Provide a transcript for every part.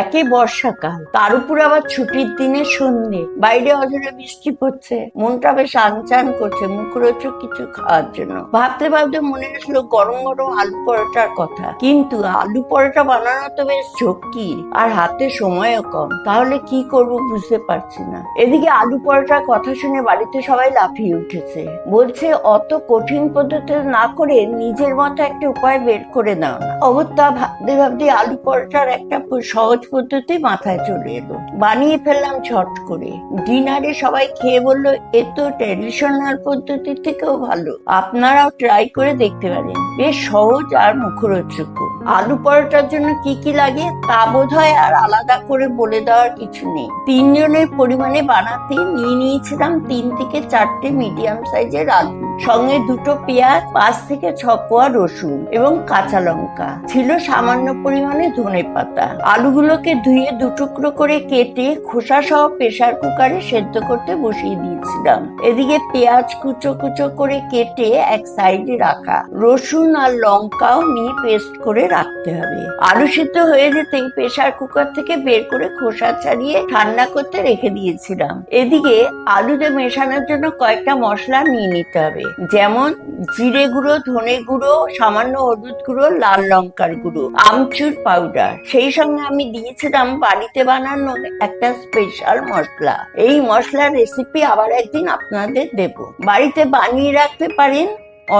একে বর্ষাকাল, তার উপর আবার ছুটির দিনে সন্ধ্যে, বাইরে অঝরে বৃষ্টি পড়ছে, মনটা বেশ আনচান করছে মুখরোচক কিছু খাওয়ার জন্য। ভাবতে ভাবতে মনে আসলো গরম গরম আলু পরোটার কথা, কিন্তু আলু পরোটা বানানো তো বেশ ঝক্কি, আর হাতে সময়ও কম। তাহলে কি করব বুঝতে পারছি না। এদিকে আলু পরোটার কথা শুনে বাড়িতে সবাই লাফিয়ে উঠেছে, বলছে অত কঠিন পদ্ধতি না করে নিজের মতো একটা উপায় বের করে দাও না। অবস্থা ভাবতে ভাবতে আলু পরোটার একটা সহজ পদ্ধতি মাথায় চলে এলো, বানিয়ে ফেললাম ঝট করে। ডিনারে সবাই খেয়ে বললো এ তো ট্রেডিশনাল পদ্ধতি থেকেও ভালো, আপনারাও ট্রাই করে দেখতে পারেন, বেশ সহজ আর মুখরোচক। আলু পরোটার জন্য কি কি লাগে তা বোধহয় আর আলাদা করে বলে দেওয়ার কিছু নেই। 3 জনের পরিমাণে বানাতে নিয়েছিলাম 3 থেকে 4টে মিডিয়াম সাইজের আলু, সঙ্গে 2টো পেঁয়াজ, 5 থেকে 6 কোয়া রসুন এবং কাঁচা লঙ্কা, ছিল সামান্য পরিমাণে ধনেপাতা। আলুগুলোকে ধুয়ে 2 টুকরো করে কেটে খোসা সহ প্রেসার কুকারে সেদ্ধ করতে বসিয়ে দিয়েছিলাম। এদিকে পেঁয়াজ কুচো কুচো করে কেটে এক সাইডে রাখা, রসুন আর লঙ্কাও নিয়ে পেস্ট করে রাখতে হবে। আলু সিদ্ধ হয়ে যেতেই প্রেসার কুকার থেকে বের করে খোসা ছাড়িয়ে ঠান্ডা করতে রেখে দিয়েছিলাম। এদিকে আলুতে মেশানোর জন্য কয়েকটা মশলা নিয়ে নিতে হবে, যেমন জিরে গুঁড়ো, ধনে গুঁড়ো, সামান্য হলুদ গুঁড়ো, লাল লঙ্কার গুঁড়ো, আমচুর পাউডার। সেই সঙ্গে আমি দিয়েছিলাম বাড়িতে বানানো একটা স্পেশাল মশলা। এই মশলার রেসিপি আবার একদিন আপনাদের দেব। বাড়িতে বানিয়ে রাখতে পারেন,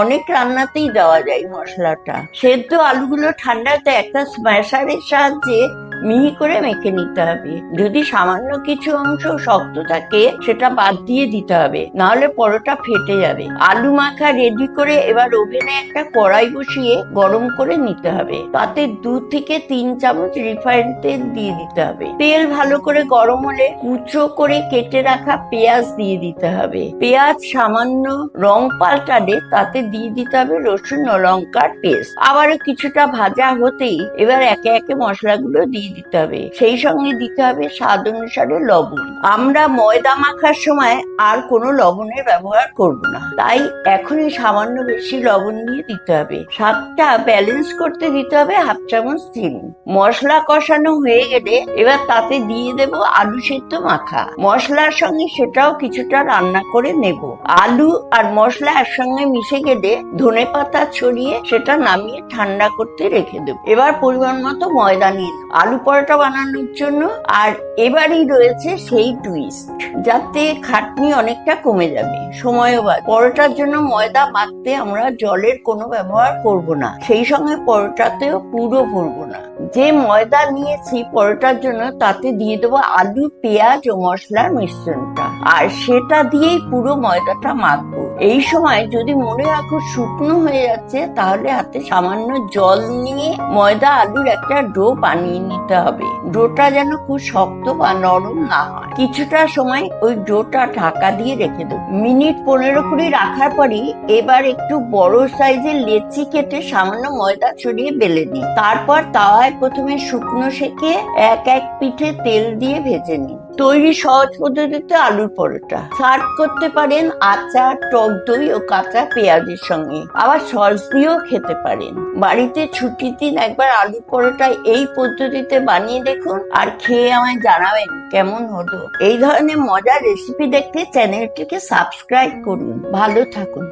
অনেক রান্নাতেই দেওয়া যায় মশলাটা। সেদ্ধ আলুগুলো ঠান্ডাতে একটা স্ম্যাশারের সাহায্যে মিহি করে মেখে নিতে হবে। যদি সামান্য কিছু অংশ শক্ত থাকে সেটা বাদ দিয়ে দিতে হবে, নাহলে পরোটা ফেটে যাবে। আলু মাখা রেডি করে এবার ওভেনে একটা কড়াই বসিয়ে গরম করে নিতে হবে। তাতে 2 থেকে 3 চামচ রিফাইন্ড তেল দিয়ে দিতে হবে। তেল ভালো করে গরম হলে কুচো করে কেটে রাখা পেঁয়াজ দিয়ে দিতে হবে। পেঁয়াজ সামান্য রং পাল্টালে তাতে দিয়ে দিতে হবে রসুন ও লঙ্কার পেস্ট। আবারও কিছুটা ভাজা হতেই এবার একে একে মশলাগুলো দিয়ে দিতে হবে। সেই সঙ্গে দিতে হবে স্বাদ অনুসারে লবণ। আমরা ময়দা মাখার সময় আর কোনো লবণের ব্যবহার করব না, তাই এখনই সামান্য বেশি লবণ দিয়ে দিতে হবে। স্বাদটা ব্যালেন্স করতে দিতে হবে 1/2 চামচ চিনি। মশলা কষানো হয়ে গেলে এবার তাতে দিয়ে দেব আলু সেদ্ধ মাখা। মশলার সঙ্গে সেটাও কিছুটা রান্না করে নেব। আলু আর মশলা একসঙ্গে মিশে গেলে ধনেপাতা ছড়িয়ে সেটা নামিয়ে ঠান্ডা করতে রেখে দেব। এবার পরিমাণ মতো ময়দা নিয়ে আলু পরোটা বানানোর জন্য। আর এবারই রয়েছে সেই টুইস্ট, যাতে খাটনি অনেকটা কমে যাবে, সময়ও বাঁচবে। পরোটার জন্য ময়দা মাখতে আমরা জলের কোনো ব্যবহার করব না, সেই সঙ্গে পরোটাতেও পুরো ভরবো না। যে ময়দা নিয়েছি পরোটার জন্য তাতে দিয়ে দেবো আলু, পেঁয়াজ ও মশলার মিশ্রণটা, আর সেটা দিয়েই পুরো ময়দাটা মাখবো। এই সময় যদি মনে রাখো শুকনো হয়ে যাচ্ছে, তাহলে হাতে সামান্য জল নিয়ে ময়দা আলুর একটা ডো বানিয়ে নিতে হবে। ডোটা যেন খুব শক্ত বা নরম না হয়। কিছুটা সময় ওই ডোটা ঢাকা দিয়ে রেখে দেবো। মিনিট 15-20 রাখার পরই এবার একটু বড় সাইজের লেচি কেটে সামান্য ময়দা ছড়িয়ে বেলে নিই। তারপর তাওয়ায় প্রথমে শুকনো সেকে এক এক পিঠে তেল দিয়ে ভেজে নিই। তৈরি সহজ পদ্ধতিতে আলুর পরোটা। সার্ভ করতে পারেন আচার, টক দই ও কাঁচা পেঁয়াজের সঙ্গে, আবার সস দিয়েও খেতে পারেন। বাড়িতে ছুটির দিন একবার আলুর পরোটা এই পদ্ধতিতে বানিয়ে দেখুন, আর খেয়ে আমায় জানাবেন কেমন হলো। এই ধরনের মজার রেসিপি দেখতে চ্যানেলটিকে সাবস্ক্রাইব করুন। ভালো থাকুন।